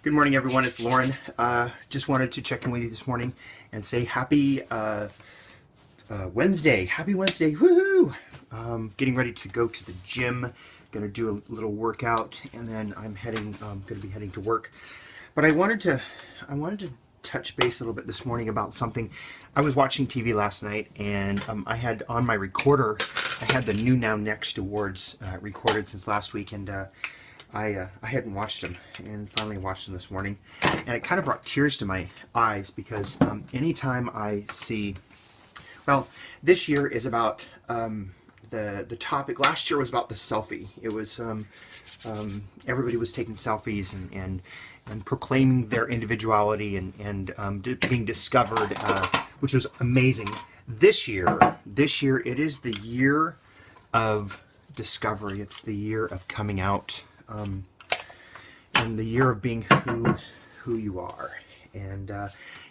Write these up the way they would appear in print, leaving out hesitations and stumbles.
Good morning, everyone. It's Lauren. Just wanted to check in with you this morning and say happy Wednesday. Happy Wednesday. Woohoo! Getting ready to go to the gym. Going to do a little workout, and then I'm going to be heading to work. But I wanted to touch base a little bit this morning about something. I was watching TV last night, and I had on my recorder, I had the New Now Next awards recorded since last week, and I hadn't watched them, and finally watched them this morning, and it kind of brought tears to my eyes because anytime I see, well, this year is about the topic. Last year was about the selfie. It was everybody was taking selfies and proclaiming their individuality and being discovered, which was amazing. This year it is the year of discovery. It's the year of coming out. And the year of being who you are. And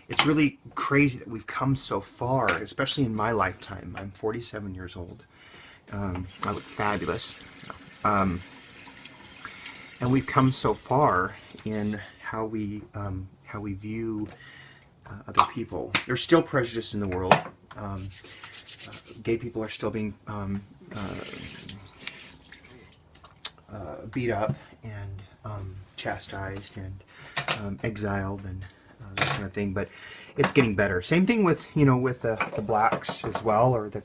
it's really crazy that we've come so far, especially in my lifetime. I'm 47 years old. I look fabulous. And we've come so far in how we view other people. There's still prejudice in the world. Gay people are still being beat up and chastised and exiled and that kind of thing, but it's getting better. Same thing with the blacks as well, or the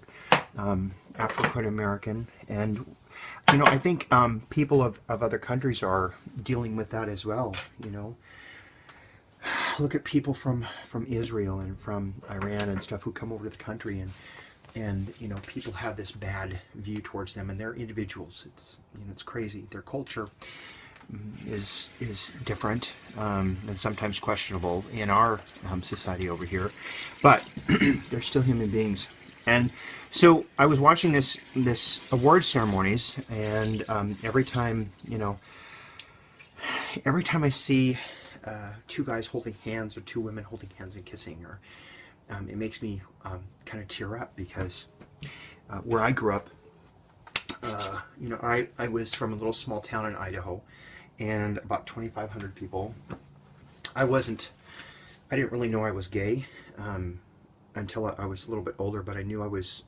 African American, and I think people of other countries are dealing with that as well. Look at people from Israel and from Iran and stuff who come over to the country, and people have this bad view towards them, and they're individuals. It's crazy. Their culture is different and sometimes questionable in our society over here, but they're still human beings. And so I was watching this award ceremonies, and every time I see two guys holding hands or two women holding hands and kissing, or it makes me kind of tear up, because where I grew up, I was from a little small town in Idaho, and about 2,500 people. I didn't really know I was gay until I was a little bit older, but I knew I was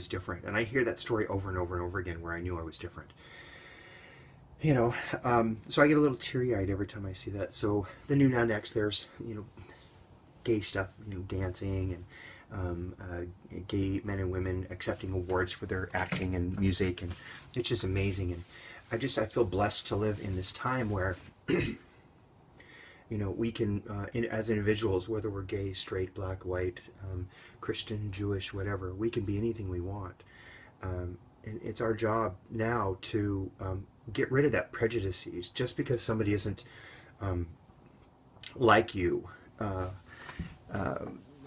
different. And I hear that story over and over and over again, where I knew I was different. So I get a little teary-eyed every time I see that. So the New Now Next, there's gay stuff, dancing, and gay men and women accepting awards for their acting and music, and it's just amazing. And I feel blessed to live in this time where we can as individuals, whether we're gay, straight, black, white, Christian, Jewish, whatever, we can be anything we want. And it's our job now to get rid of that prejudices. Just because somebody isn't like you,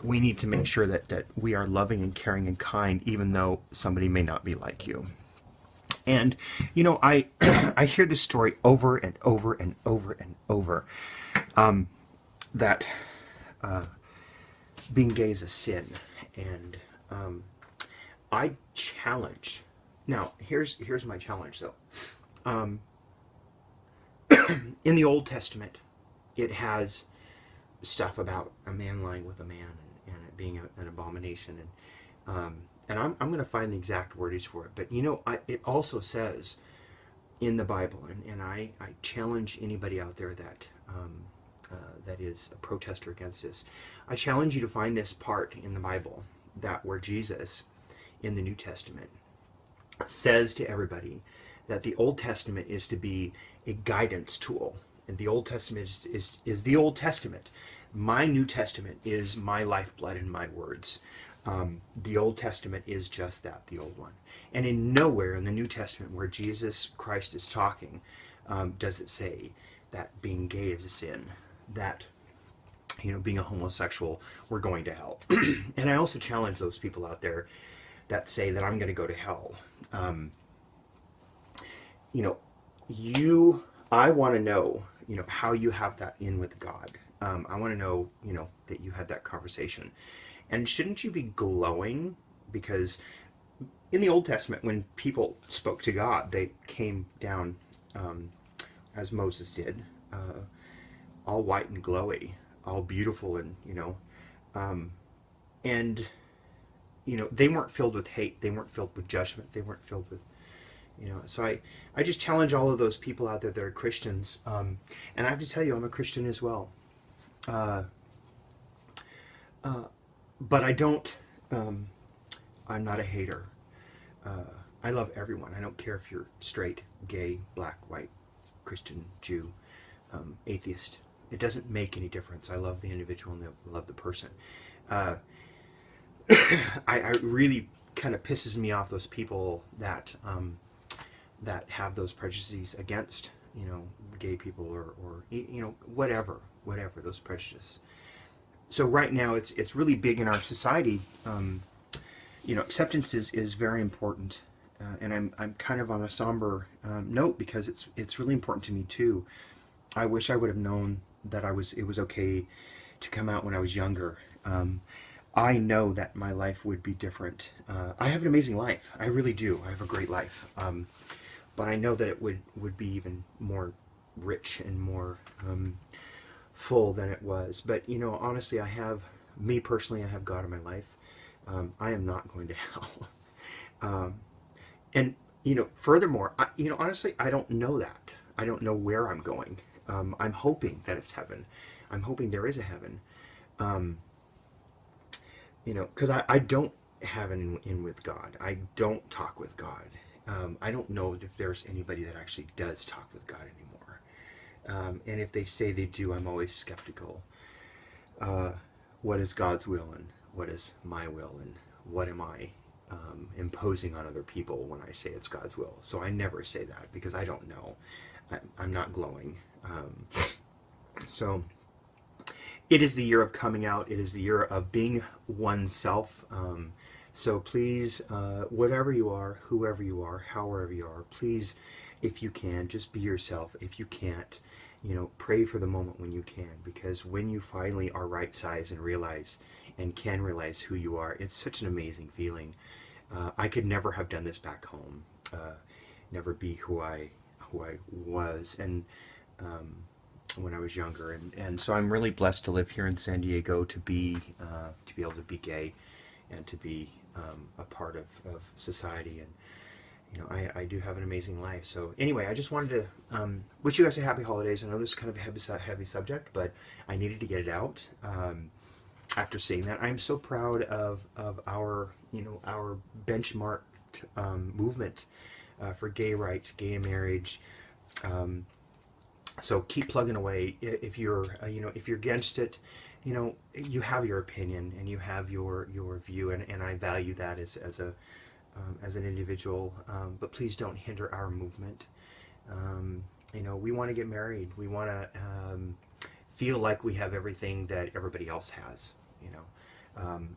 we need to make sure that we are loving and caring and kind, even though somebody may not be like you. And I I hear this story over and over and over and over, that being gay is a sin, and I challenge. Now here's my challenge, though. In the Old Testament, it has stuff about a man lying with a man, and it being an abomination, and I'm going to find the exact wordage for it. But it also says in the Bible, and I challenge anybody out there that that is a protester against this. I challenge you to find this part in the Bible where Jesus in the New Testament says to everybody that the Old Testament is to be a guidance tool, and the Old Testament is the Old Testament. My New Testament is my lifeblood and my words. The Old Testament is just that, the old one. And in nowhere in the New Testament where Jesus Christ is talking does it say that being gay is a sin, that being a homosexual, we're going to hell. And I also challenge those people out there that say that I'm going to go to hell. I want to know, how you have that in with God. I want to know, that you had that conversation. And shouldn't you be glowing? Because in the Old Testament, when people spoke to God, they came down as Moses did, all white and glowy, all beautiful, and and they weren't filled with hate, they weren't filled with judgment, they weren't filled with so I just challenge all of those people out there that are Christians, and I have to tell you, I'm a Christian as well, but I don't I'm not a hater. I love everyone. I don't care if you're straight, gay, black, white, Christian, Jew, atheist. It doesn't make any difference. I love the individual and I love the person. I really kind of pisses me off those people that that have those prejudices against gay people or whatever those prejudices. So right now it's really big in our society. Acceptance is very important, and I'm kind of on a somber note because it's really important to me too. I wish I would have known that it was okay to come out when I was younger. I know that my life would be different. I have an amazing life. I really do. I have a great life. But I know that it would be even more rich and more full than it was. But honestly, me personally, I have God in my life. I am not going to hell. And furthermore, honestly, I don't know that. I don't know where I'm going. I'm hoping that it's heaven. I'm hoping there is a heaven. Because I don't have an in with God. I don't talk with God. I don't know if there's anybody that actually does talk with God anymore. And if they say they do, I'm always skeptical. What is God's will and what is my will, and what am I imposing on other people when I say it's God's will? So I never say that because I don't know. I'm not glowing. So it is the year of coming out. It is the year of being oneself. So please, whatever you are, whoever you are, however you are, please, if you can, just be yourself. If you can't, pray for the moment when you can, because when you finally are right size and realize and can realize who you are, it's such an amazing feeling. I could never have done this back home, never be who I was, and when I was younger, and so I'm really blessed to live here in San Diego, to be able to be gay, and to be a part of society, and I do have an amazing life. So anyway, I just wanted to wish you guys a happy holidays. I know this is kind of a heavy subject, but I needed to get it out. After saying that, I'm so proud of our our benchmarked movement for gay rights, gay marriage. So keep plugging away. If you're if you're against it, you have your opinion and you have your view, and I value that as an individual. But please don't hinder our movement. We want to get married. We want to feel like we have everything that everybody else has.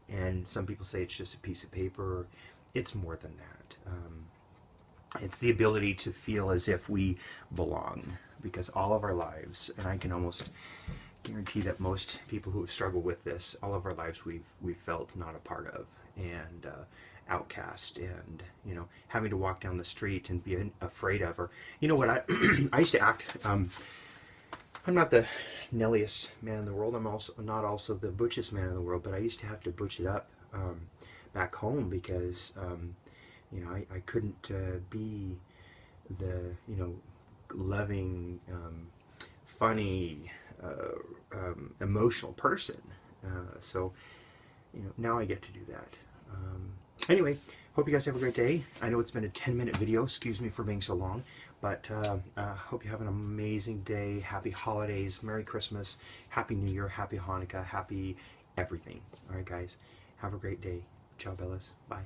And some people say it's just a piece of paper. It's more than that. It's the ability to feel as if we belong, because all of our lives, and I can almost guarantee that most people who have struggled with this, all of our lives we've felt not a part of, and outcast, and having to walk down the street and be afraid of, or what I used to act. I'm not the Nelliest man in the world. I'm also not the butchest man in the world, but I used to have to butch it up back home because I couldn't be the loving, funny, emotional person. So now I get to do that. Anyway, hope you guys have a great day. I know it's been a 10-minute video. Excuse me for being so long. But hope you have an amazing day. Happy holidays. Merry Christmas. Happy New Year. Happy Hanukkah. Happy everything. All right, guys. Have a great day. Ciao, Bellas. Bye.